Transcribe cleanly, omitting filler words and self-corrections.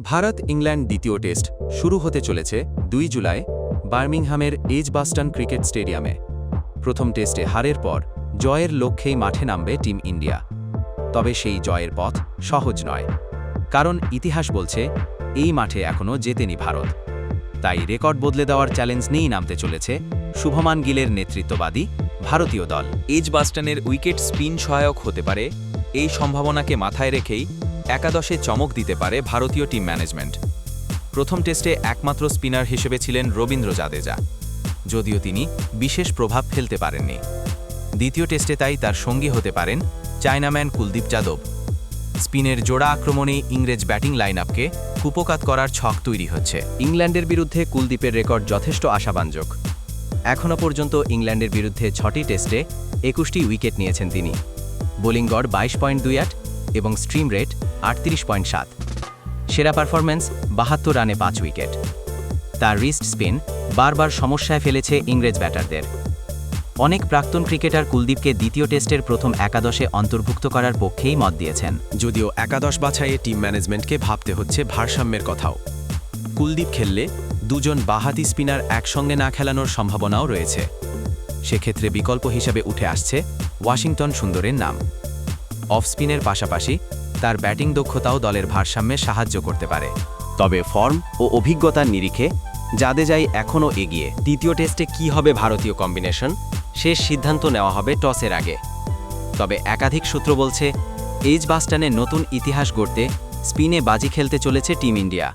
Bharat England দ্বিতীয় test শুরু হতে চলেছে 2 জুলাই বার্মিংহামের এজবাস্টন ক্রিকেট স্টেডিয়ামে। প্রথম টেস্টে হারের পর জয়ের লক্ষ্যেই মাঠে নামবে টিম ইন্ডিয়া। তবে সেই জয়ের পথ সহজ নয়, কারণ ইতিহাস বলছে এই মাঠে এখনও জেতেনি ভারত। তাই রেকর্ড বদলে দেওয়ার চ্যালেঞ্জ নিয়েই নামতে চলেছে শুভমান গিলের নেতৃত্ববাদী ভারতীয় দল। এজবাস্টনের উইকেট স্পিন সহায়ক হতে পারে, এই সম্ভাবনাকে মাথায় রেখেই একাদশে চমক দিতে পারে ভারতীয় টিম ম্যানেজমেন্ট। প্রথম টেস্টে একমাত্র স্পিনার হিসেবে ছিলেন রবীন্দ্র জাদেজা, যদিও তিনি বিশেষ প্রভাব ফেলতে পারেননি। দ্বিতীয় টেস্টে তাই তার সঙ্গী হতে পারেন চায়নাম্যান কুলদীপ যাদব। স্পিনের জোড়া আক্রমণে ইংরেজ ব্যাটিং লাইন আপকে কুপোকাত করার ছক তৈরি হচ্ছে। ইংল্যান্ডের বিরুদ্ধে কুলদীপের রেকর্ড যথেষ্ট আশাব্যঞ্জক। এখনও পর্যন্ত ইংল্যান্ডের বিরুদ্ধে 6টি টেস্টে 21টি উইকেট নিয়েছেন তিনি। বোলিং গড় 22.28 এবং স্ট্রিম রেট 38.7। সেরা পারফরম্যান্স 72 রানে 5 উইকেট। তার রিস্ট স্পিন বারবার সমস্যায় ফেলেছে ইংরেজ ব্যাটারদের। অনেক প্রাক্তন ক্রিকেটার কুলদীপকে দ্বিতীয় টেস্টের প্রথম একাদশে অন্তর্ভুক্ত করার পক্ষেই মত দিয়েছেন। যদিও একাদশ বাছাইয়ে টিম ম্যানেজমেন্টকে ভাবতে হচ্ছে ভারসাম্যের কথাও। কুলদীপ খেললে দুজন বাঁহাতি স্পিনার একসঙ্গে না খেলানোর সম্ভাবনাও রয়েছে। সেক্ষেত্রে বিকল্প হিসাবে উঠে আসছে ওয়াশিংটন সুন্দরের নাম। অফ স্পিনের পাশাপাশি তার ব্যাটিং দক্ষতাও দলের ভারসাম্যে সাহায্য করতে পারে। তবে ফর্ম ও অভিজ্ঞতার নিরিখে জাদেজাই এখনও এগিয়ে। দ্বিতীয় টেস্টে কী হবে ভারতীয় কম্বিনেশন, শেষ সিদ্ধান্ত নেওয়া হবে টসের আগে। তবে একাধিক সূত্র বলছে এজবাস্টনে নতুন ইতিহাস গড়তে স্পিনে বাজি খেলতে চলেছে টিম ইন্ডিয়া।